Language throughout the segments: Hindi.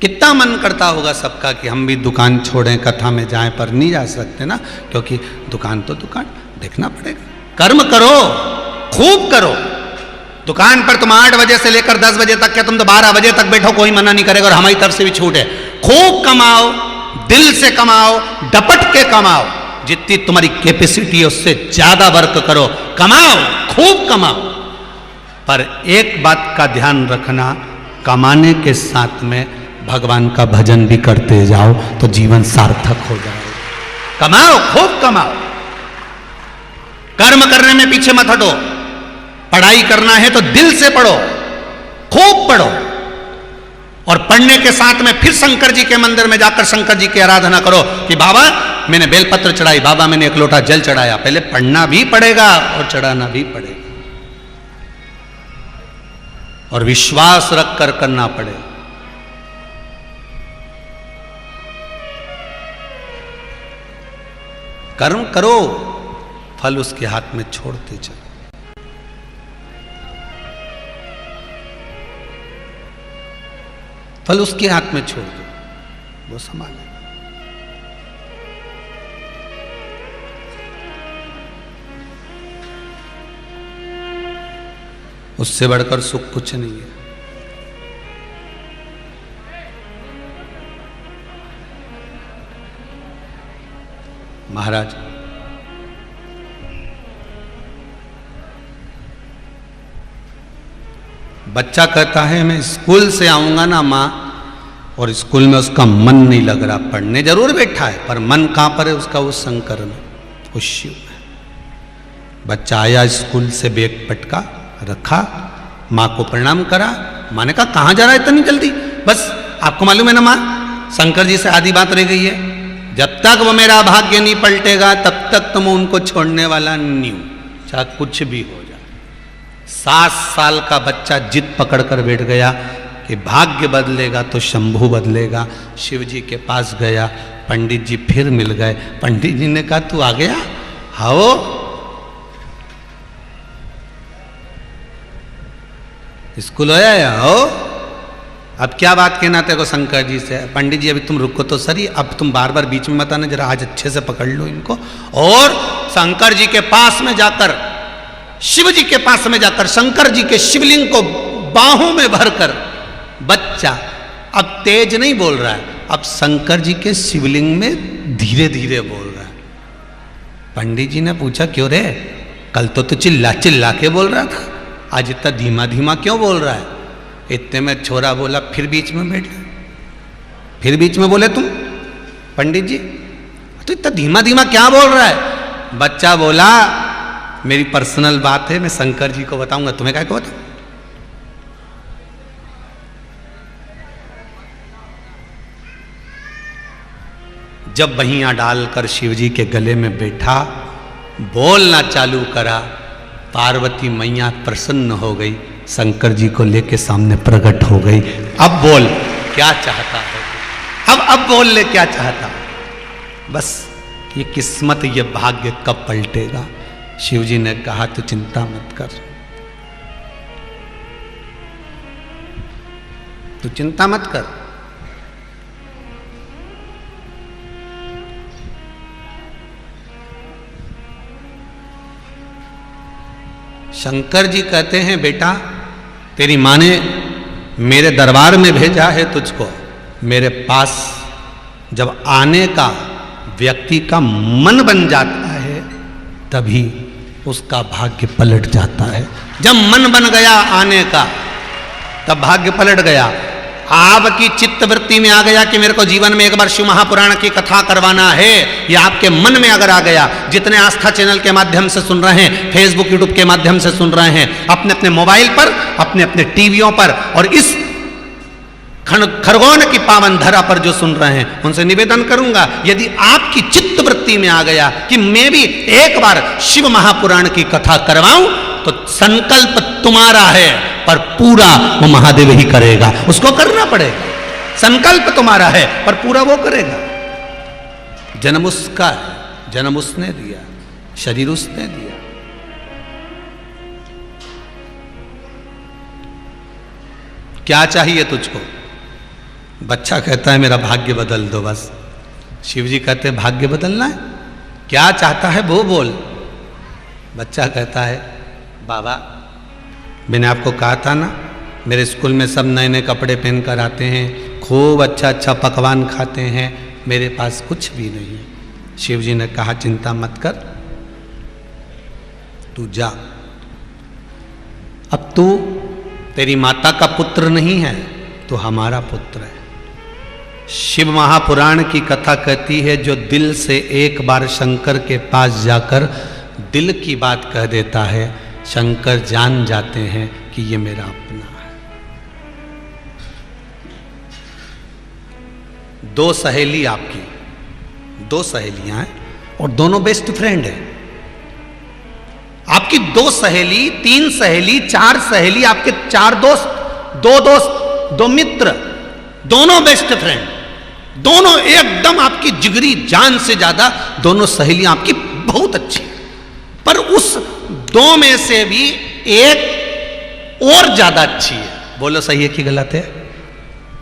कितना मन करता होगा सबका कि हम भी दुकान छोड़ें, कथा में जाएं, पर नहीं जा सकते ना, क्योंकि दुकान तो दुकान देखना पड़ेगा। कर्म करो, खूब करो। दुकान पर तुम 8 बजे से लेकर 10 बजे तक, क्या तुम तो 12 बजे तक बैठो, कोई मना नहीं करेगा, और हमारी तरफ से भी छूट है। खूब कमाओ, दिल से कमाओ, डपट के कमाओ, जितनी तुम्हारी कैपेसिटी है उससे ज्यादा वर्क करो, कमाओ, खूब कमाओ। पर एक बात का ध्यान रखना, कमाने के साथ में भगवान का भजन भी करते जाओ तो जीवन सार्थक हो जाए। कमाओ, खूब कमाओ, कर्म करने में पीछे मत हटो। पढ़ाई करना है तो दिल से पढ़ो, खूब पढ़ो, और पढ़ने के साथ में फिर शंकर जी के मंदिर में जाकर शंकर जी की आराधना करो कि बाबा मैंने बेलपत्र चढ़ाई, बाबा मैंने एक लोटा जल चढ़ाया। पहले पढ़ना भी पड़ेगा और चढ़ाना भी पड़ेगा, और विश्वास रख कर करना पड़ेगा। कर्म करो, फल उसके हाथ में छोड़ते चलो। फल उसके हाथ में छोड़ दो, वो संभाले। उससे बढ़कर सुख कुछ नहीं है। महाराज, बच्चा कहता है मैं स्कूल से आऊंगा ना माँ, और स्कूल में उसका मन नहीं लग रहा, पढ़ने जरूर बैठा है पर मन कहां पर है उसका, वो शंकर में, वो शिव में। बच्चा आया स्कूल से, बैग पटका रखा, माँ को प्रणाम करा। माँ ने कहा कहाँ जा रहा है इतनी जल्दी? बस आपको मालूम है ना माँ, शंकर जी से आधी बात रह गई है, जब तक वो मेरा भाग्य नहीं पलटेगा तब तक तो मैं उनको छोड़ने वाला नहीं हूं, चाहे कुछ भी हो जाए। 7 साल का बच्चा जिद पकड़ कर बैठ गया कि भाग्य बदलेगा तो शंभू बदलेगा। शिव जी के पास गया, पंडित जी फिर मिल गए। पंडित जी ने कहा तू आ गया? आओ। स्कूल आया? आओ। अब क्या बात कहना तेरे को शंकर जी से? पंडित जी अभी तुम रुको तो सही, अब तुम बार बार बीच में मत आना, जरा आज अच्छे से पकड़ लो इनको। और शंकर जी के पास में जाकर, शिव जी के पास में जाकर शंकर जी के शिवलिंग को बाहों में भरकर बच्चा अब तेज नहीं बोल रहा है, अब शंकर जी के शिवलिंग में धीरे धीरे बोल रहा है। पंडित जी ने पूछा क्यों रे, कल तो तू चिल्ला चिल्ला के बोल रहा था, आज इतना धीमा धीमा क्यों बोल रहा है? इतने में छोरा बोला, फिर बीच में बैठ गया, फिर बीच में बोले तुम पंडित जी तो इतना धीमा धीमा क्या बोल रहा है? बच्चा बोला मेरी पर्सनल बात है, मैं शंकर जी को बताऊंगा, तुम्हें क्या को बताऊं? जब बहियां डालकर शिव जी के गले में बैठा, बोलना चालू करा, पार्वती मैया प्रसन्न हो गई, शंकर जी को लेके सामने प्रकट हो गई। अब बोल क्या चाहता है, अब बोल ले क्या चाहता है। बस ये किस्मत, ये भाग्य कब पलटेगा? शिव जी ने कहा तू चिंता मत कर, तू चिंता मत कर। शंकर जी कहते हैं बेटा तेरी माँ ने मेरे दरबार में भेजा है तुझको, मेरे पास जब आने का व्यक्ति का मन बन जाता है तभी उसका भाग्य पलट जाता है। जब मन बन गया आने का तब भाग्य पलट गया। आपकी चित्तवृत्ति में आ गया कि मेरे को जीवन में एक बार शिव महापुराण की कथा करवाना है, या आपके मन में अगर आ गया, जितने आस्था चैनल के माध्यम से सुन रहे हैं, फेसबुक यूट्यूब के माध्यम से सुन रहे हैं, अपने अपने मोबाइल पर, अपने अपने टीवियों पर और इस खरगोन की पावन धरा पर जो सुन रहे हैं, उनसे निवेदन करूंगा यदि आपकी चित्तवृत्ति में आ गया कि मैं भी एक बार शिव महापुराण की कथा करवाऊं, तो संकल्प तुम्हारा है पर पूरा वो महादेव ही करेगा, उसको करना पड़ेगा। संकल्प तुम्हारा है पर पूरा वो करेगा। जन्म उसका है, जन्म उसने दिया, शरीर उसने दिया। क्या चाहिए तुझको? बच्चा कहता है मेरा भाग्य बदल दो बस। शिव जी कहते हैं भाग्य बदलना है, क्या चाहता है वो बोल। बच्चा कहता है बाबा मैंने आपको कहा था ना मेरे स्कूल में सब नए नए कपड़े पहन कर आते हैं, खूब अच्छा अच्छा पकवान खाते हैं, मेरे पास कुछ भी नहीं है। शिव जी ने कहा चिंता मत कर, तू जा। अब तू तेरी माता का पुत्र नहीं है, तो हमारा पुत्र है। शिव महापुराण की कथा कहती है जो दिल से एक बार शंकर के पास जाकर दिल की बात कह देता है, शंकर जान जाते हैं कि ये मेरा अपना है। दो सहेली आपकी, दो सहेलियां हैं और दोनों बेस्ट फ्रेंड हैं। आपकी दो सहेली, तीन सहेली, चार सहेली, आपके चार दोस्त, दो मित्र, दोनों बेस्ट फ्रेंड, दोनों एकदम आपकी जिगरी जान से ज्यादा दोनों सहेलियां आपकी बहुत अच्छी। पर उस दो में से भी एक और ज्यादा अच्छी है। बोलो सही है कि गलत है?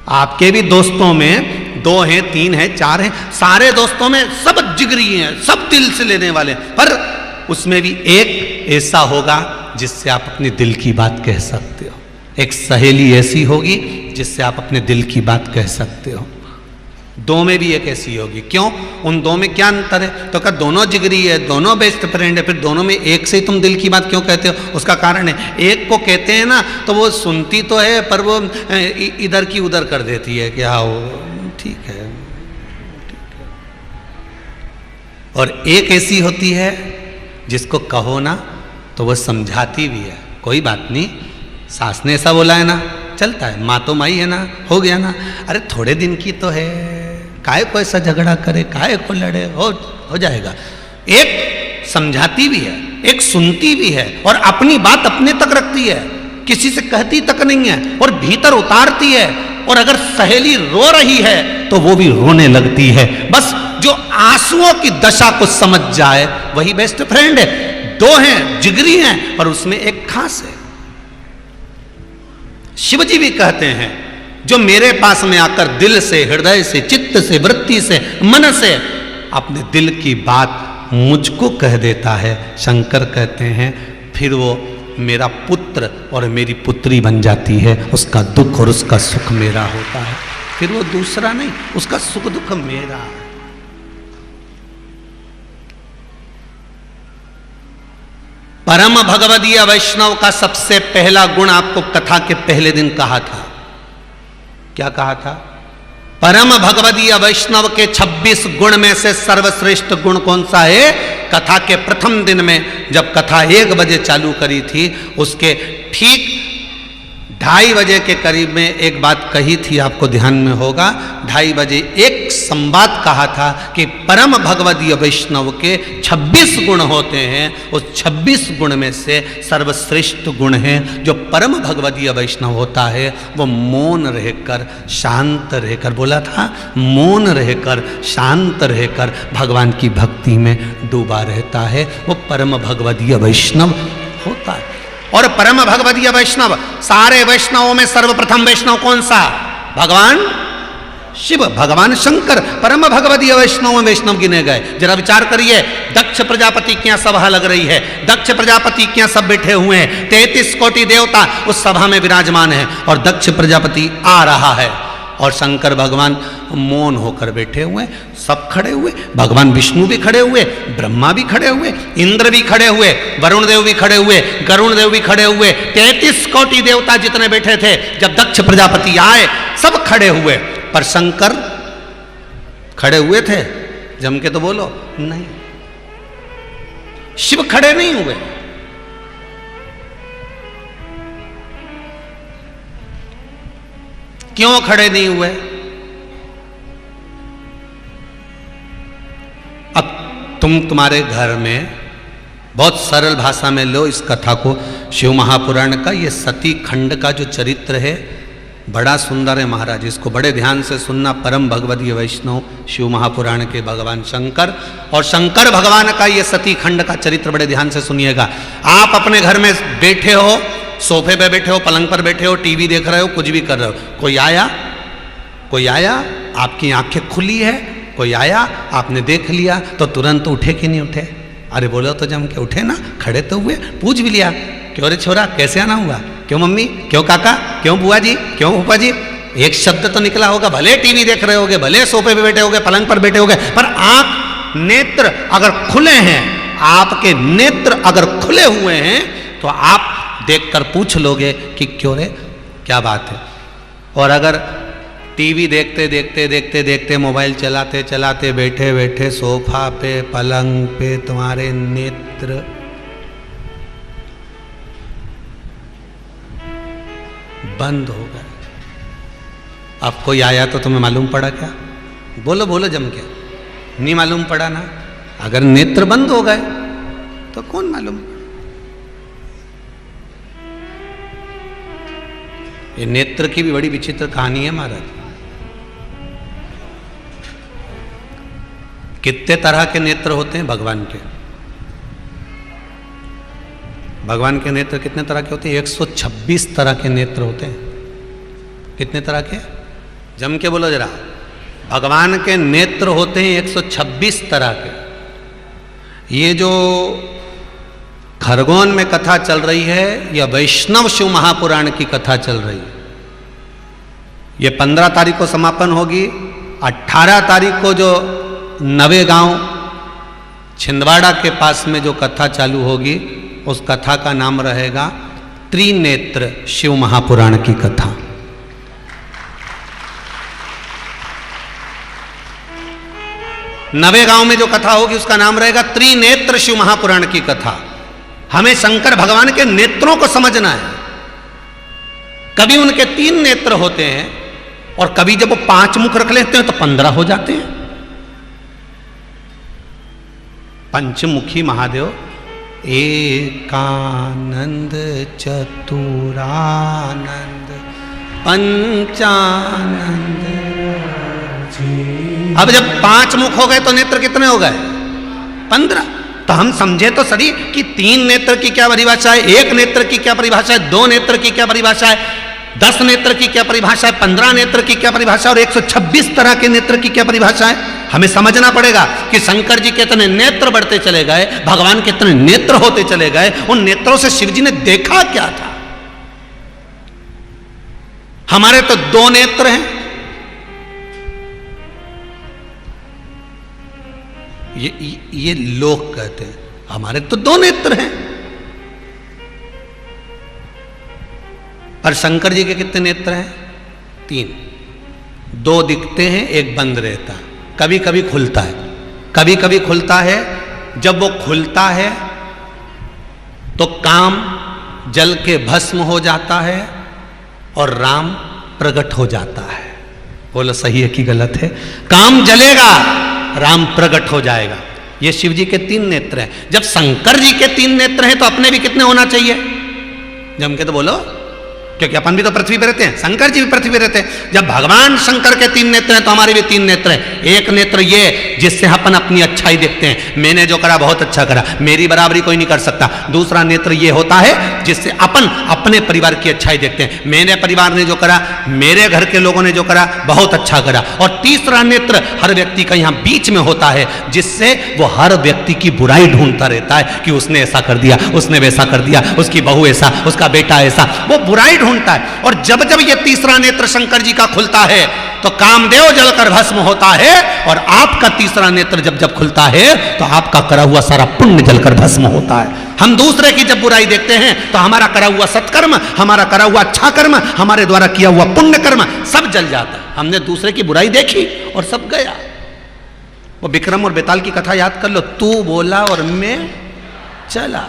आपके भी दोस्तों में दो हैं, तीन हैं, चार हैं, सारे दोस्तों में सब जिगरी हैं, सब दिल से लेने वाले हैं, पर उसमें भी एक ऐसा होगा जिससे आप अपने दिल की बात कह सकते हो। एक सहेली ऐसी होगी जिससे आप अपने दिल की बात कह सकते हो। दो में भी एक ऐसी होगी। क्यों? उन दो में क्या अंतर है? तो क्या दोनों जिगरी है, दोनों बेस्ट फ्रेंड है, फिर दोनों में एक से ही तुम दिल की बात क्यों कहते हो? उसका कारण है एक को कहते हैं ना तो वो सुनती तो है पर वो इधर की उधर कर देती है कि हाँ वो ठीक है, और एक ऐसी होती है जिसको कहो ना तो वो समझाती भी है, कोई बात नहीं, सास ने ऐसा बोला है ना, चलता है, माँ तो माई है ना, हो गया ना, अरे थोड़े दिन की तो है, काहे को ऐसा झगड़ा करे, काहे को लड़े, हो जाएगा। एक समझाती भी है, एक सुनती भी है और अपनी बात अपने तक रखती है, किसी से कहती तक नहीं है और भीतर उतारती है। और अगर सहेली रो रही है तो वो भी रोने लगती है। बस जो आंसुओं की दशा को समझ जाए वही बेस्ट फ्रेंड है। दो हैं, जिगरी हैं, पर उसमें एक खास है। शिवजी भी कहते हैं जो मेरे पास में आकर दिल से, हृदय से, चित्त से, वृत्ति से, मन से अपने दिल की बात मुझको कह देता है, शंकर कहते हैं फिर वो मेरा पुत्र और मेरी पुत्री बन जाती है। उसका दुख और उसका सुख मेरा होता है, फिर वो दूसरा नहीं, उसका सुख दुख मेरा। परम भगवदीय वैष्णव का सबसे पहला गुण आपको कथा के पहले दिन कहा था। क्या कहा था? परम भगवदीय वैष्णव के 26 गुण में से सर्वश्रेष्ठ गुण कौन सा है? कथा के प्रथम दिन में जब कथा 1 बजे चालू करी थी, उसके ठीक 2:30 बजे के करीब में एक बात कही थी, आपको ध्यान में होगा। 2:30 बजे एक संवाद कहा था कि परम भगवदीय वैष्णव के 26 गुण होते हैं, उस 26 गुण में से सर्वश्रेष्ठ गुण है जो परम भगवदीय वैष्णव होता है वो मौन रहकर, शांत रहकर, बोला था मौन रहकर, शांत रहकर भगवान की भक्ति में डूबा रहता है, वो परम भगवदीय वैष्णव होता है। और परम भगवदीय वैष्णव, सारे वैष्णवों में सर्वप्रथम वैष्णव कौन सा? भगवान शिव, भगवान शंकर परम भगवदीय वैष्णव में वैष्णव गिने गए। जरा विचार करिए, दक्ष प्रजापति की यहाँ सभा लग रही है, दक्ष प्रजापति के यहाँ सब बैठे हुए हैं, 33 कोटि देवता उस सभा में विराजमान है और दक्ष प्रजापति आ रहा है और शंकर भगवान मौन होकर बैठे हुए, सब खड़े हुए, भगवान विष्णु भी खड़े हुए, ब्रह्मा भी खड़े हुए, इंद्र भी खड़े हुए, वरुण देव भी खड़े हुए, गरुण देव भी खड़े हुए, 33 कोटि देवता जितने बैठे थे, जब दक्ष प्रजापति आए सब खड़े हुए, पर शंकर खड़े हुए थे? जम के तो बोलो नहीं, शिव खड़े नहीं हुए। क्यों खड़े नहीं हुए? अब तुम्हारे घर में बहुत सरल भाषा में लो इस कथा को। शिव महापुराण का ये सती खंड का जो चरित्र है बड़ा सुंदर है महाराज, इसको बड़े ध्यान से सुनना। परम भगवदीय वैष्णव शिव महापुराण के भगवान शंकर और शंकर भगवान का ये सती खंड का चरित्र बड़े ध्यान से सुनिएगा। आप अपने घर में बैठे हो, सोफे पे बैठे हो, पलंग पर बैठे हो, टीवी देख रहे हो, कुछ भी कर रहे हो, कोई आया, कोई आया, आपकी आंखें खुली है, कोई आया, आपने देख लिया, तो तुरंत उठे कि नहीं उठे? अरे बोलो तो जम के उठे ना, खड़े तो हुए, पूछ भी लिया, क्यों रे छोरा, कैसे आना हुआ, क्यों मम्मी, क्यों काका, क्यों बुआ जी, क्यों फूफा जी, एक शब्द तो निकला होगा। भले टीवी देख रहे होगे, भले सोफे पे बैठे होगे, पलंग पर बैठे होगे, पर आंख नेत्र अगर खुले हैं, आपके नेत्र अगर खुले हुए हैं, तो आप देखकर पूछ लोगे कि क्यों रे, क्या बात है। और अगर टीवी देखते देखते देखते देखते, मोबाइल चलाते चलाते, बैठे बैठे सोफा पे, पलंग पे तुम्हारे नेत्र बंद हो गए, अब कोई आया तो तुम्हें मालूम पड़ा क्या? बोलो बोलो जम के, नहीं मालूम पड़ा ना। अगर नेत्र बंद हो गए तो कौन मालूम। ये नेत्र की भी बड़ी विचित्र कहानी है महाराज। कितने तरह के नेत्र होते हैं भगवान के? भगवान के नेत्र कितने तरह के होते हैं? 126 तरह के नेत्र होते हैं। कितने तरह के? जम के बोलो जरा। भगवान के नेत्र होते हैं 126 तरह के। ये जो खरगोन में कथा चल रही है, या वैष्णव शिव महापुराण की कथा चल रही है, ये 15 तारीख को समापन होगी। 18 तारीख को जो नवेगांव छिंदवाड़ा के पास में जो कथा चालू होगी, उस कथा का नाम रहेगा त्रिनेत्र शिव महापुराण की कथा। नवेगांव में जो कथा होगी उसका नाम रहेगा त्रिनेत्र शिव महापुराण की कथा। हमें शंकर भगवान के नेत्रों को समझना है। कभी उनके 3 नेत्र होते हैं, और कभी जब वो 5 मुख रख लेते हैं तो 15 हो जाते हैं। पंचमुखी महादेव, एकानंद चतुरानंद पंचानंद। अब जब 5 मुख हो गए तो नेत्र कितने हो गए? 15। तो हम समझे तो सही कि 3 नेत्र की क्या परिभाषा है, 1 नेत्र की क्या परिभाषा है, 2 नेत्र की क्या परिभाषा है, 10 नेत्र की क्या परिभाषा है, 15 नेत्र की क्या परिभाषा है, और 126 तरह के नेत्र की क्या परिभाषा है। हमें समझना पड़ेगा कि शंकर जी के इतने नेत्र बढ़ते चले गए, भगवान के इतने नेत्र होते चले गए। उन नेत्रों से शिव जी ने देखा क्या था? हमारे तो 2 नेत्र हैं। ये लोग कहते हैं, हमारे तो 2 नेत्र हैं। और शंकर जी के कितने नेत्र हैं? 3। 2 दिखते हैं, 1 बंद रहता है। कभी कभी खुलता है, कभी कभी खुलता है। जब वो खुलता है तो काम जल के भस्म हो जाता है और राम प्रकट हो जाता है। बोलो सही है कि गलत है? काम जलेगा, राम प्रकट हो जाएगा। ये शिव जी के 3 नेत्र हैं। जब शंकर जी के 3 नेत्र हैं तो अपने भी कितने होना चाहिए? जम के तो बोलो, क्योंकि अपन भी तो पृथ्वी पर रहते हैं, शंकर जी भी पृथ्वी पर रहते हैं। जब भगवान शंकर के 3 नेत्र हैं तो हमारे भी 3 नेत्र हैं। एक नेत्र ये जिससे अपन अपनी अच्छाई देखते हैं, मैंने जो करा बहुत अच्छा करा, मेरी बराबरी कोई नहीं कर सकता। दूसरा नेत्र ये होता है जिससे अपन अपने परिवार की अच्छाई देखते हैं, मेरे परिवार ने जो करा, मेरे घर के लोगों ने जो करा, बहुत अच्छा करा। और तीसरा नेत्र हर व्यक्ति का यहाँ बीच में होता है, जिससे वो हर व्यक्ति की बुराई ढूंढता रहता है कि उसने ऐसा कर दिया, उसने वैसा कर दिया, उसकी बहू ऐसा, उसका बेटा ऐसा, वो बुराई ढूंढता है। और जब जब ये तीसरा नेत्र शंकर जी का खुलता है तो कामदेव जलकर भस्म होता है, और आपका तीसरा नेत्र जब जब खुलता है तो आपका करा हुआ सारा पुण्य जलकर भस्म होता है। हम दूसरे की जब बुराई देखते हैं तो हमारा करा हुआ सत्कर्म, हमारा करा हुआ अच्छा कर्म, हमारे द्वारा किया हुआ पुण्य कर्म सब जल जाता है। हमने दूसरे की बुराई देखी और सब गया। वो विक्रम और बेताल की कथा याद कर लो, तू बोला और मैं चला।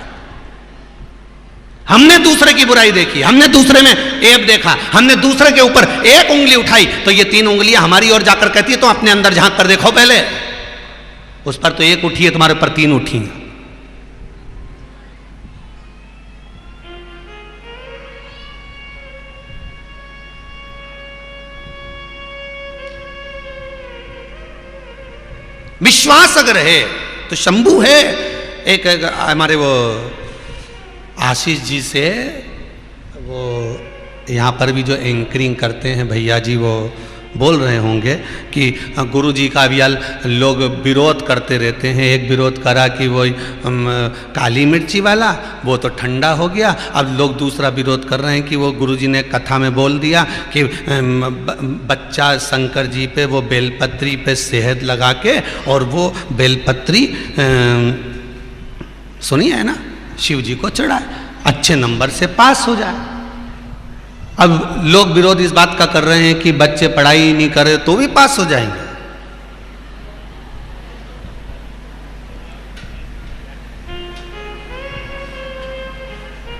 हमने दूसरे की बुराई देखी, हमने दूसरे में ऐब देखा, हमने दूसरे के ऊपर एक उंगली उठाई तो ये 3 उंगलियां हमारी ओर जाकर कहती है तो अपने अंदर झांक कर देखो पहले। उस पर तो 1 उठी है, तुम्हारे ऊपर 3 उठी है। विश्वास अगर है तो शंभू है। एक हमारे वो आशीष जी से, वो यहाँ पर भी जो एंकरिंग करते हैं भैया जी, वो बोल रहे होंगे कि गुरु जी का भी लोग विरोध करते रहते हैं। एक विरोध करा कि वो काली मिर्ची वाला, वो तो ठंडा हो गया। अब लोग दूसरा विरोध कर रहे हैं कि वो गुरु जी ने कथा में बोल दिया कि बच्चा शंकर जी पे वो बेलपत्री पे शहद लगा के और वो बेलपत्री सुनिए है ना शिव जी को चढ़ाए, अच्छे नंबर से पास हो जाए। अब लोग विरोध इस बात का कर रहे हैं कि बच्चे पढ़ाई नहीं करे तो भी पास हो जाएंगे।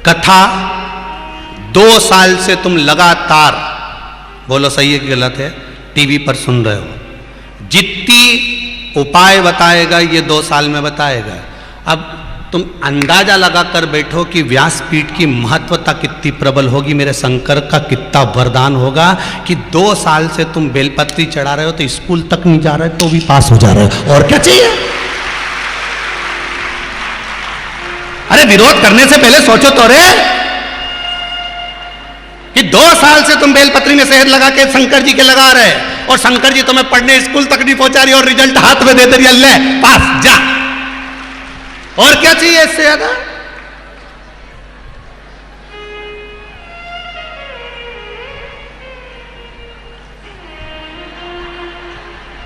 कथा 2 साल से तुम लगातार, बोलो सही है कि गलत है, टीवी पर सुन रहे हो। जितनी उपाय बताएगा ये 2 साल में बताएगा। अब तुम अंदाजा लगाकर बैठो कि व्यासपीठ की महत्वता कितनी प्रबल होगी, मेरे शंकर का कितना वरदान होगा कि 2 साल से तुम बेलपत्री चढ़ा रहे हो तो स्कूल तक नहीं जा रहे तो भी पास हो जा रहे हो। और क्या चाहिए? अरे विरोध करने से पहले सोचो तो रे कि 2 साल से तुम बेलपत्री में शहद लगा के शंकर जी के लगा रहे और शंकर जी तुम्हें पढ़ने स्कूल तक नहीं पहुंचा रही और रिजल्ट हाथ में दे दे रही, ले पास जा। और क्या चाहिए इससे ज्यादा?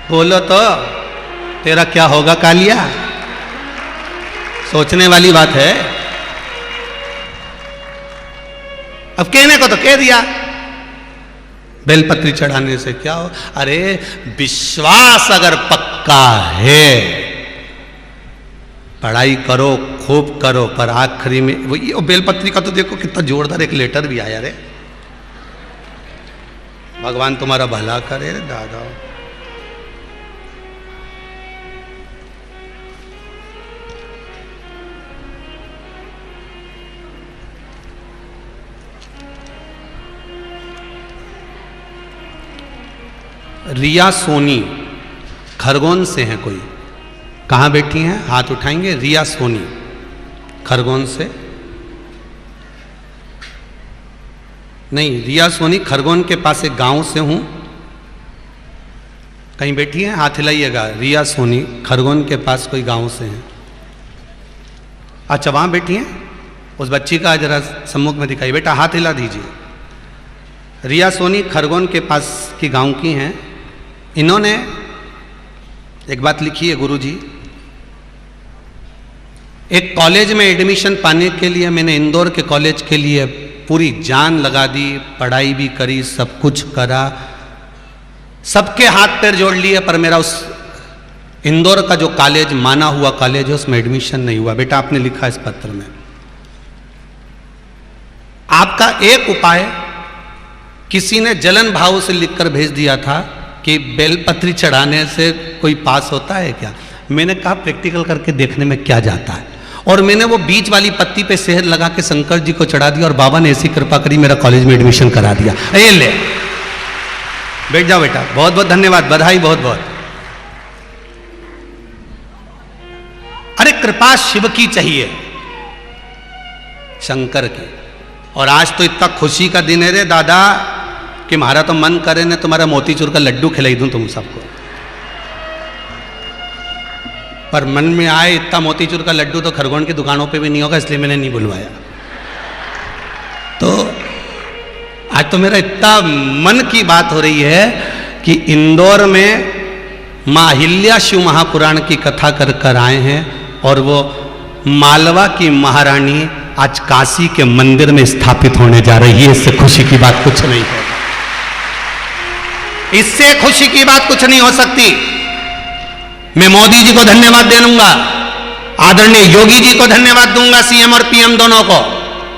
बोलो तो तेरा क्या होगा कालिया? सोचने वाली बात है। अब कहने को तो कह दिया, बेलपत्री चढ़ाने से क्या हो? अरे विश्वास अगर पक्का है, पढ़ाई करो, खूब करो, पर आखिरी में वो बेलपत्री का तो देखो कितना जोरदार एक लेटर भी आया रे। भगवान तुम्हारा भला करे रे दादा। रिया सोनी खरगोन से हैं कोई? कहाँ बैठी हैं? हाथ उठाएंगे। रिया सोनी खरगोन से? नहीं, रिया सोनी खरगोन के पास एक गांव से हूं। कहीं बैठी हैं? हाथ हिलाइएगा। रिया सोनी खरगोन के पास कोई गांव से हैं। अच्छा वहां बैठी हैं। उस बच्ची का जरा सम्मुख में दिखाई, बेटा हाथ हिला दीजिए। रिया सोनी खरगोन के पास की गांव की हैं। इन्होंने एक बात लिखी है, गुरुजी एक कॉलेज में एडमिशन पाने के लिए मैंने इंदौर के कॉलेज के लिए पूरी जान लगा दी, पढ़ाई भी करी, सब कुछ करा, सबके हाथ पैर जोड़ लिए, पर मेरा उस इंदौर का जो कॉलेज माना हुआ कॉलेज है उसमें एडमिशन नहीं हुआ। बेटा आपने लिखा इस पत्र में, आपका एक उपाय किसी ने जलन भाव से लिखकर भेज दिया था कि बेलपत्री चढ़ाने से कोई पास होता है क्या? मैंने कहा प्रैक्टिकल करके देखने में क्या जाता है, और मैंने वो बीच वाली पत्ती पे शहद लगा के शंकर जी को चढ़ा दिया और बाबा ने ऐसी कृपा करी मेरा कॉलेज में एडमिशन करा दिया। ये ले बैठ जाओ बेटा, बहुत बहुत धन्यवाद, बधाई बहुत बहुत। अरे कृपा शिव की चाहिए, शंकर की। और आज तो इतना खुशी का दिन है रे दादा कि हमारा तो मन करे ने तुम्हारा मोतीचूर का लड्डू खिलाई दूं तुम सबको, पर मन में आए इतना मोतीचूर का लड्डू तो खरगोन की दुकानों पे भी नहीं होगा, इसलिए मैंने नहीं बुलवाया। तो आज तो मेरा इतना मन की बात हो रही है कि इंदौर में मां अहिल्या शिव महापुराण की कथा कर कर आए हैं, और वो मालवा की महारानी आज काशी के मंदिर में स्थापित होने जा रही है। इससे खुशी की बात कुछ नहीं है, इससे खुशी की बात कुछ नहीं हो सकती। मैं मोदी जी को धन्यवाद दे दूंगा, आदरणीय योगी जी को धन्यवाद दूंगा, सीएम और पीएम दोनों को,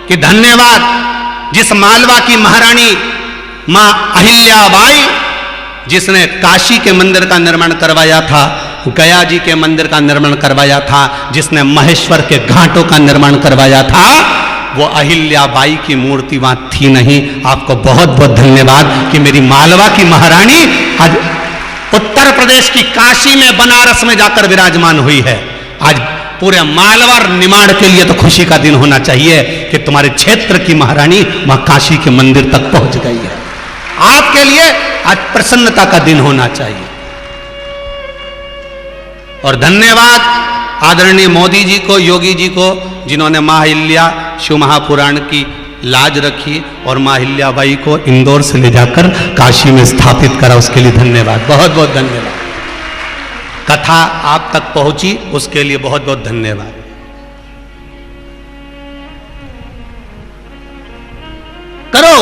कि धन्यवाद जिस मालवा की महारानी मां अहिल्याबाई जिसने काशी के मंदिर का निर्माण करवाया था, गया जी के मंदिर का निर्माण करवाया था, जिसने महेश्वर के घाटों का निर्माण करवाया था, वो अहिल्याबाई की मूर्ति वहां थी नहीं। आपको बहुत बहुत धन्यवाद कि मेरी मालवा की महारानी आज उत्तर प्रदेश की काशी में बनारस में जाकर विराजमान हुई है। आज पूरे मालवा और निमाड़ के लिए तो खुशी का दिन होना चाहिए कि तुम्हारे क्षेत्र की महारानी वहां काशी के मंदिर तक पहुंच गई है। आपके लिए आज प्रसन्नता का दिन होना चाहिए। और धन्यवाद आदरणीय मोदी जी को, योगी जी को, जिन्होंने मां अहिल्या शिव महापुराण की लाज रखी और मां अहिल्याबाई को इंदौर से ले जाकर काशी में स्थापित करा। उसके लिए धन्यवाद, बहुत बहुत धन्यवाद। कथा आप तक पहुंची उसके लिए बहुत बहुत धन्यवाद। करो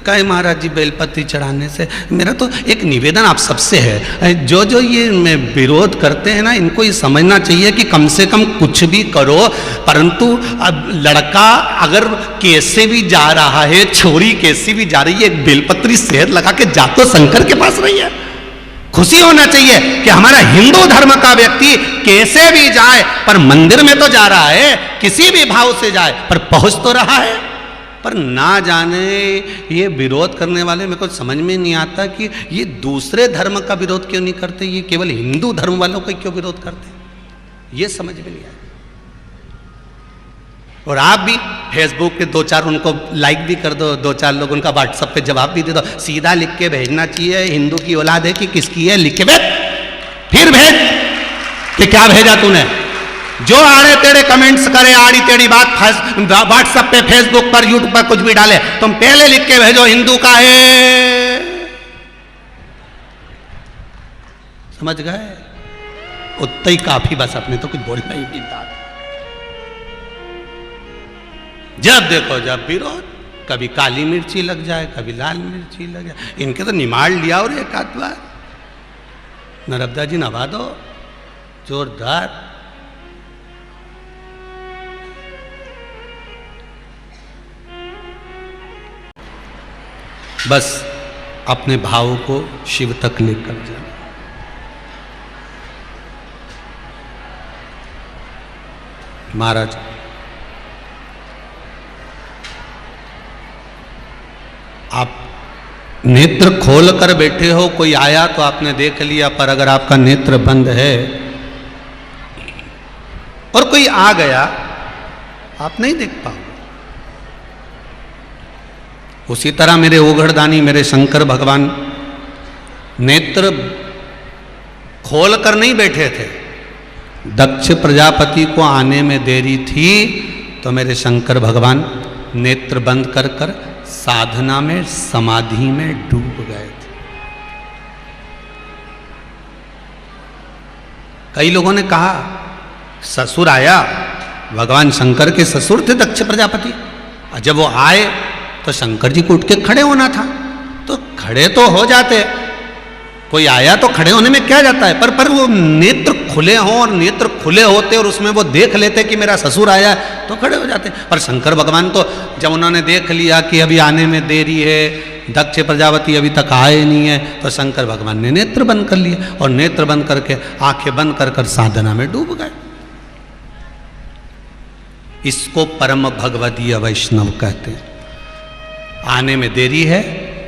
कहे महाराज जी बेलपत्ती चढ़ाने से। मेरा तो एक निवेदन आप सबसे है, जो जो ये विरोध करते हैं ना, इनको ये समझना चाहिए कि कम से कम कुछ भी करो, परंतु अब लड़का अगर कैसे भी जा रहा है, छोरी कैसी भी जा रही है, एक बेलपत्री सेहत लगा के जा तो शंकर के पास रही है। खुशी होना चाहिए कि हमारा हिंदू धर्म का व्यक्ति कैसे भी जाए पर मंदिर में तो जा रहा है, किसी भी भाव से जाए पर पहुंच तो रहा है। पर ना जाने ये विरोध करने वाले, मेरे को समझ में नहीं आता कि ये दूसरे धर्म का विरोध क्यों नहीं करते, ये केवल हिंदू धर्म वालों का क्यों विरोध करते, ये समझ में नहीं आया। और आप भी फेसबुक पे 2-4 उनको लाइक भी कर दो, 2-4 लोग उनका व्हाट्सएप पे जवाब भी दे दो। सीधा लिख के भेजना चाहिए, हिंदू की औलाद है कि किसकी है, लिख के भेज, फिर भेज कि क्या भेजा तूने। जो आड़े तेड़े कमेंट्स करे, आड़ी तेड़ी बात व्हाट्सएप पे, फेसबुक पर, यूट्यूब पर कुछ भी डाले, तुम पहले लिख के भेजो हिंदू का है। समझ गए? उतना ही काफी, बस अपने तो कुछ बोलना ही नहीं था। जब देखो जब विरोध, कभी काली मिर्ची लग जाए, कभी लाल मिर्ची लग जाए। इनके तो निमाड़ लिया और एक आध बार नर्मदा जी नवा दो जोरदार। बस अपने भाव को शिव तक लेकर जाना। महाराज आप नेत्र खोल कर बैठे हो, कोई आया तो आपने देख लिया, पर अगर आपका नेत्र बंद है और कोई आ गया, आप नहीं देख पाओगे। उसी तरह मेरे ओघड़दानी, मेरे शंकर भगवान नेत्र खोल कर नहीं बैठे थे। दक्ष प्रजापति को आने में देरी थी तो मेरे शंकर भगवान नेत्र बंद कर कर साधना में, समाधि में डूब गए थे। कई लोगों ने कहा ससुर आया, भगवान शंकर के ससुर थे दक्ष प्रजापति, और जब वो आए तो शंकर जी को उठ के खड़े होना था, तो खड़े तो हो जाते, कोई आया तो खड़े होने में क्या जाता है, पर वो नेत्र खुले हों, और नेत्र खुले होते और उसमें वो देख लेते कि मेरा ससुर आया है तो खड़े हो जाते। पर शंकर भगवान तो जब उन्होंने देख लिया कि अभी आने में देरी है, दक्ष प्रजापति अभी तक आए नहीं है, तो शंकर भगवान ने नेत्र बंद कर लिए और नेत्र बंद करके आंखें बंद कर कर साधना में डूब गए। इसको परम भगवदीय वैष्णव कहते हैं। आने में देरी है,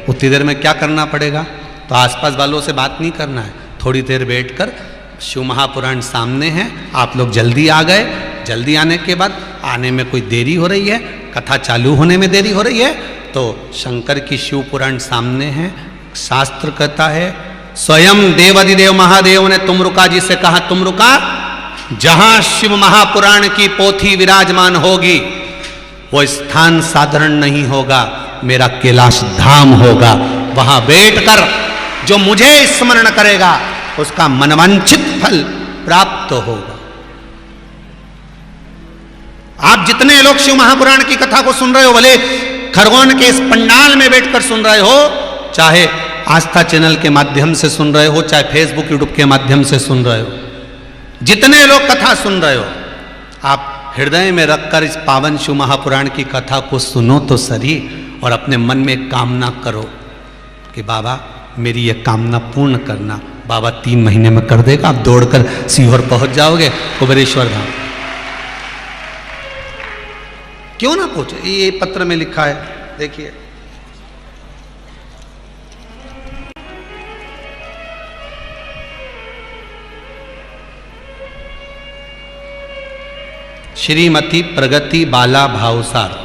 उतनी देर में क्या करना पड़ेगा, तो आसपास वालों से बात नहीं करना है, थोड़ी देर बैठकर शिव महापुराण सामने है, आप लोग जल्दी आ गए, जल्दी आने के बाद आने में कोई देरी हो रही है, कथा चालू होने में देरी हो रही है, तो शंकर की शिव पुराण सामने है। शास्त्र कहता है स्वयं देवादिदेव महादेव ने तुमरुका जी से कहा, तुमरुका जहां शिव महापुराण की पोथी विराजमान होगी वो स्थान साधारण नहीं होगा, मेरा कैलाश धाम होगा। वहां बैठकर जो मुझे स्मरण करेगा उसका मनवांछित फल प्राप्त होगा। आप जितने लोग शिव महापुराण की कथा को सुन रहे हो, भले खरगोन के इस पंडाल में बैठकर सुन रहे हो, चाहे आस्था चैनल के माध्यम से सुन रहे हो, चाहे फेसबुक यूट्यूब के माध्यम से सुन रहे हो, जितने लोग कथा सुन रहे हो, आप हृदय में रखकर इस पावन शिव महापुराण की कथा को सुनो तो सही, और अपने मन में कामना करो कि बाबा मेरी ये कामना पूर्ण करना। बाबा 3 महीने में कर देगा, आप दौड़कर सीहोर पहुंच जाओगे, कुबेरेश्वर धाम। क्यों ना पूछे, ये पत्र में लिखा है, देखिए श्रीमती प्रगति बाला भावसार,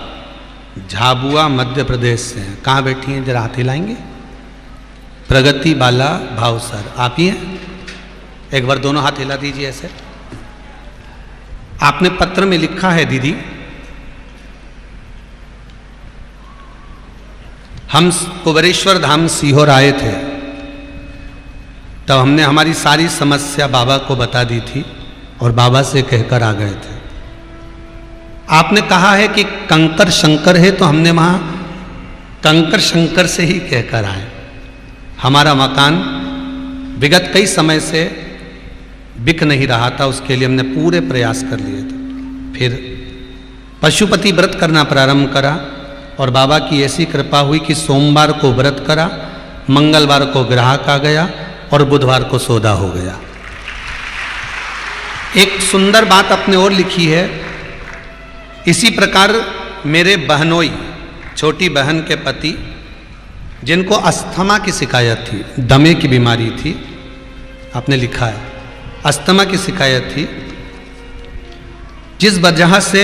झाबुआ मध्य प्रदेश से हैं। कहाँ बैठी हैं, जरा हाथ हिलाएंगे। प्रगति बाला भाव सर, आप ही हैं? एक बार दोनों हाथ हिला दीजिए ऐसे। आपने पत्र में लिखा है दीदी, हम कुबेरेश्वर धाम सीहोर आए थे, तब हमने हमारी सारी समस्या बाबा को बता दी थी और बाबा से कहकर आ गए थे। आपने कहा है कि कंकर शंकर है, तो हमने वहाँ कंकर शंकर से ही कहकर आए। हमारा मकान विगत कई समय से बिक नहीं रहा था, उसके लिए हमने पूरे प्रयास कर लिए थे। फिर पशुपति व्रत करना प्रारंभ करा और बाबा की ऐसी कृपा हुई कि सोमवार को व्रत करा, मंगलवार को ग्राहक आ गया और बुधवार को सौदा हो गया। एक सुंदर बात अपने और लिखी है, इसी प्रकार मेरे बहनोई छोटी बहन के पति, जिनको अस्थमा की शिकायत थी, दमे की बीमारी थी, आपने लिखा है अस्थमा की शिकायत थी, जिस वजह से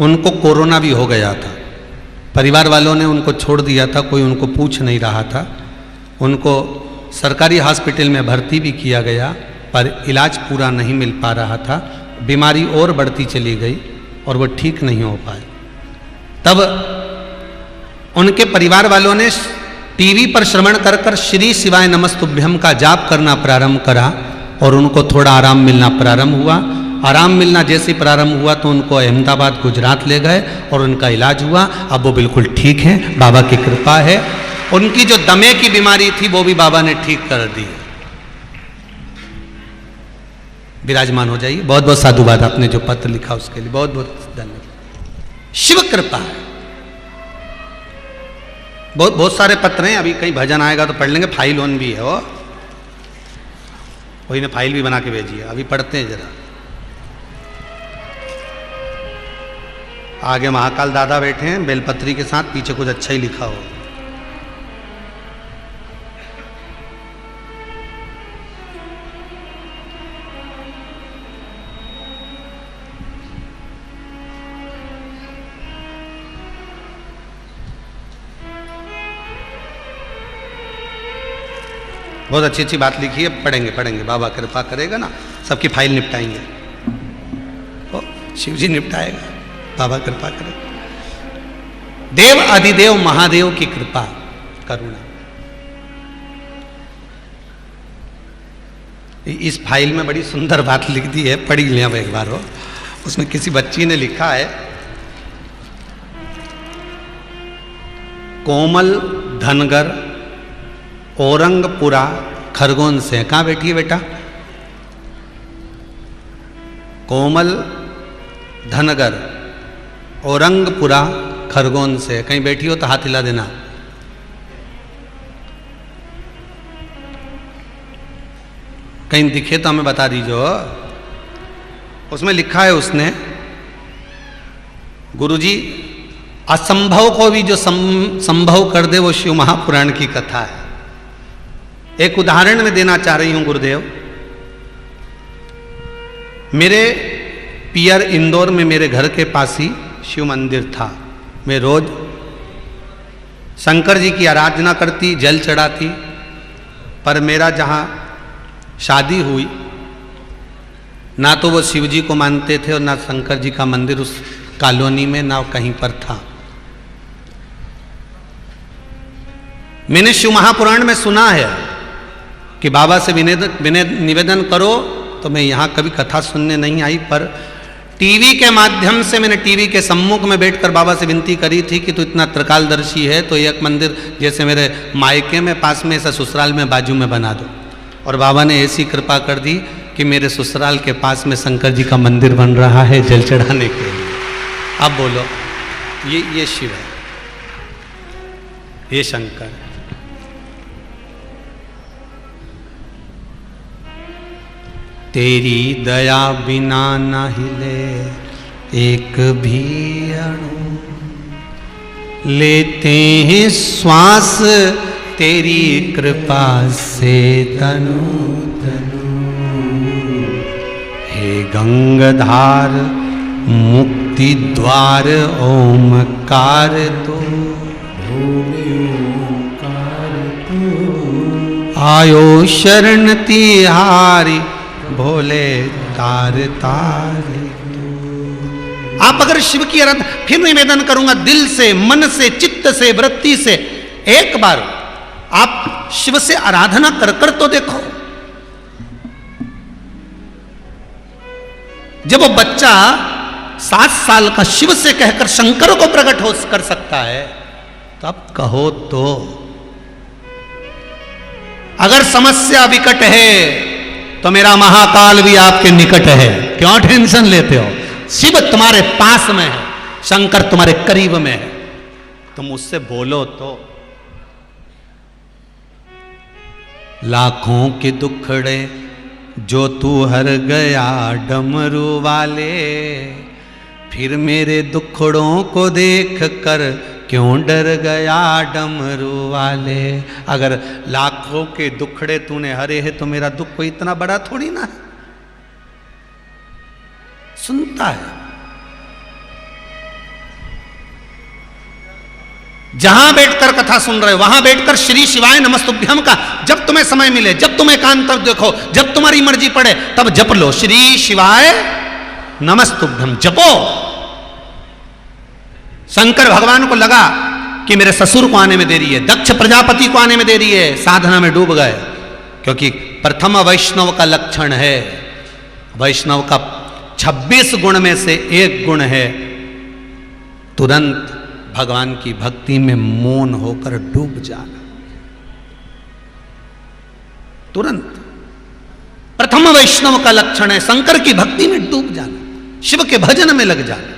उनको कोरोना भी हो गया था। परिवार वालों ने उनको छोड़ दिया था, कोई उनको पूछ नहीं रहा था। उनको सरकारी हॉस्पिटल में भर्ती भी किया गया, पर इलाज पूरा नहीं मिल पा रहा था। बीमारी और बढ़ती चली गई और वो ठीक नहीं हो पाए। तब उनके परिवार वालों ने टीवी पर श्रवण कर कर श्री शिवाय नमस्तुभ्यम का जाप करना प्रारंभ करा और उनको थोड़ा आराम मिलना प्रारंभ हुआ। आराम मिलना जैसे प्रारंभ हुआ तो उनको अहमदाबाद गुजरात ले गए और उनका इलाज हुआ। अब वो बिल्कुल ठीक हैं, बाबा की कृपा है। उनकी जो दमे की बीमारी थी वो भी बाबा ने ठीक कर दी। विराजमान हो जाइए। बहुत बहुत साधुवाद, आपने जो पत्र लिखा उसके लिए बहुत बहुत धन्यवाद। शिव कृपा है। बहुत सारे पत्र हैं, अभी कहीं भजन आएगा तो पढ़ लेंगे। फाइल ऑन भी है वो, वही ने फाइल भी बना के भेजी है, अभी पढ़ते हैं जरा। आगे महाकाल दादा बैठे हैं बेलपत्री के साथ, पीछे कुछ अच्छा ही लिखा हो। बहुत अच्छी अच्छी बात लिखी है, पढ़ेंगे पढ़ेंगे, बाबा कृपा करेगा ना, सबकी फाइल निपटाएंगे। ओ शिव जी निपटाएगा, बाबा कृपा करेगा। देव अधिदेव महादेव की कृपा करुणा। इस फाइल में बड़ी सुंदर बात लिख दी है, पढ़ी लें अब एक बार हो। उसमें किसी बच्ची ने लिखा है, कोमल धनगर औरंगपुरा खरगोन से। कहाँ बैठी है बेटा? कोमल धनगर औरंगपुरा खरगोन से। कहीं बैठी हो तो हाथ हिला देना। कहीं दिखे तो हमें बता दीजिए। उसमें लिखा है उसने, गुरुजी असंभव को भी जो संभव कर दे वो शिव महापुराण की कथा है। एक उदाहरण मैं देना चाह रही हूं गुरुदेव। मेरे पियर इंदौर में मेरे घर के पास ही शिव मंदिर था। मैं रोज शंकर जी की आराधना करती, जल चढ़ाती। पर मेरा जहां शादी हुई, ना तो वो शिव जी को मानते थे और ना शंकर जी का मंदिर उस कॉलोनी में ना कहीं पर था। मैंने शिव महापुराण में सुना है कि बाबा से निवेदन करो, तो मैं यहाँ कभी कथा सुनने नहीं आई, पर टीवी के माध्यम से मैंने टीवी के सम्मुख में बैठकर बाबा से विनती करी थी कि तू इतना त्रिकालदर्शी है तो एक मंदिर जैसे मेरे मायके में पास में, ऐसा ससुराल में बाजू में बना दो। और बाबा ने ऐसी कृपा कर दी कि मेरे ससुराल के पास में शंकर जी का मंदिर बन रहा है जल चढ़ाने के लिए। अब बोलो, ये शिव है, ये शंकर है। तेरी दया बिना न हिले एक भी अणु, लेते हैं श्वास तेरी कृपा से तनु तनु। हे गंगाधार मुक्त मुक्ति द्वार ओमकार तो, आयो शरण तिहारी भोले तार तारे। आप अगर शिव की आराधना, फिर निवेदन करूंगा दिल से, मन से, चित्त से, वृत्ति से, एक बार आप शिव से आराधना कर कर तो देखो। जब वो बच्चा 7 साल का शिव से कहकर शंकर को प्रकट हो कर सकता है, तो अब कहो तो। अगर समस्या विकट है तो मेरा महाकाल भी आपके निकट है, क्यों टेंशन लेते हो? शिव तुम्हारे पास में है, शंकर तुम्हारे करीब में है, तुम उससे बोलो तो। लाखों के दुखड़े जो तू हर गया डमरू वाले, फिर मेरे दुखड़ों को देख कर क्यों डर गया डमरू वाले। अगर लाखों के दुखड़े तूने हरे हैं तो मेरा दुख कोई इतना बड़ा थोड़ी ना है। सुनता है। जहां बैठकर कथा सुन रहे हो वहां बैठकर श्री शिवाय नमस्तुभ्यम का जब तुम्हें समय मिले, जब तुम्हें एकांत देखो, जब तुम्हारी मर्जी पड़े तब जप लो। श्री शिवाय नमस्तुभ्यम जपो। शंकर भगवान को लगा कि मेरे ससुर को आने में देरी है, दक्ष प्रजापति को आने में देरी है, साधना में डूब गए। क्योंकि प्रथम वैष्णव का लक्षण है, वैष्णव का 26 गुण में से एक गुण है तुरंत भगवान की भक्ति में मौन होकर डूब जाना। तुरंत प्रथम वैष्णव का लक्षण है शंकर की भक्ति में डूब जाना, शिव के भजन में लग जाना।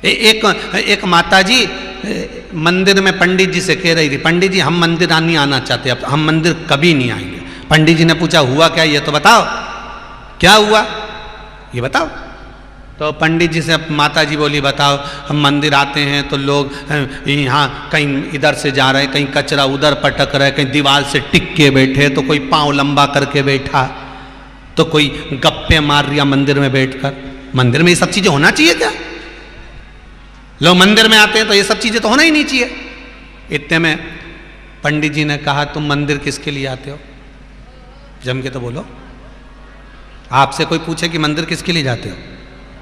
एक माताजी मंदिर में पंडित जी से कह रही थी, पंडित जी हम मंदिर नहीं आना चाहते, अब हम मंदिर कभी नहीं आएंगे। पंडित जी ने पूछा हुआ क्या, ये तो बताओ क्या हुआ, ये बताओ। तो पंडित जी से माता जी बोली बताओ, हम मंदिर आते हैं तो लोग यहाँ कहीं इधर से जा रहे हैं, कहीं कचरा उधर पटक रहे, कहीं दीवार से टिक के बैठे, तो कोई पाँव लंबा करके बैठा, तो कोई गप्पे मार रहा मंदिर में बैठकर। मंदिर में ये सब चीज़ें होना चाहिए क्या? लोग मंदिर में आते हैं तो ये सब चीज़ें तो होना ही नहीं चाहिए। इतने में पंडित जी ने कहा तुम मंदिर किसके लिए आते हो? जम के तो बोलो। आपसे कोई पूछे कि मंदिर किसके लिए जाते हो?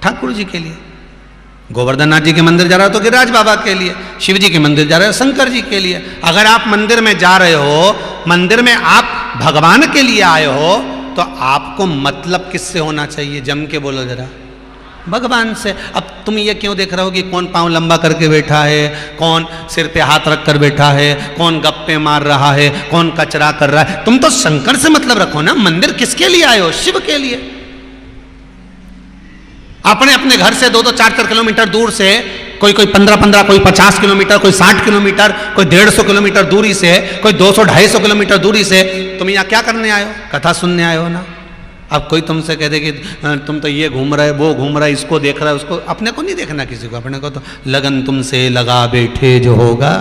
ठाकुर जी के लिए। गोवर्धन नाथ जी के मंदिर जा रहे हो तो गिरिराज बाबा के लिए, शिव जी के मंदिर जा रहे हो शंकर जी के लिए। अगर आप मंदिर में जा रहे हो, मंदिर में आप भगवान के लिए आए हो, तो आपको मतलब किससे होना चाहिए? जम के बोलो जरा, भगवान से। अब तुम ये क्यों देख रहे हो कि कौन पाँव लंबा करके बैठा है, कौन सिर पे हाथ रख कर बैठा है, कौन गप्पे मार रहा है, कौन कचरा कर रहा है? तुम तो शंकर से मतलब रखो ना। मंदिर किसके लिए आए हो? शिव के लिए। अपने अपने घर से 2-2, 4-4 किलोमीटर दूर से, कोई 15-15, कोई 50 किलोमीटर, कोई 60 किलोमीटर, कोई 150 किलोमीटर दूरी से, कोई 200-250 किलोमीटर दूरी से तुम यहाँ क्या करने आए हो? कथा सुनने आए हो ना। अब कोई तुमसे कह दे कि तुम तो ये घूम रहे, वो घूम रहा है, इसको देख रहा है, उसको। अपने को नहीं देखना किसी को, अपने को तो लगन तुमसे लगा बैठे जो होगा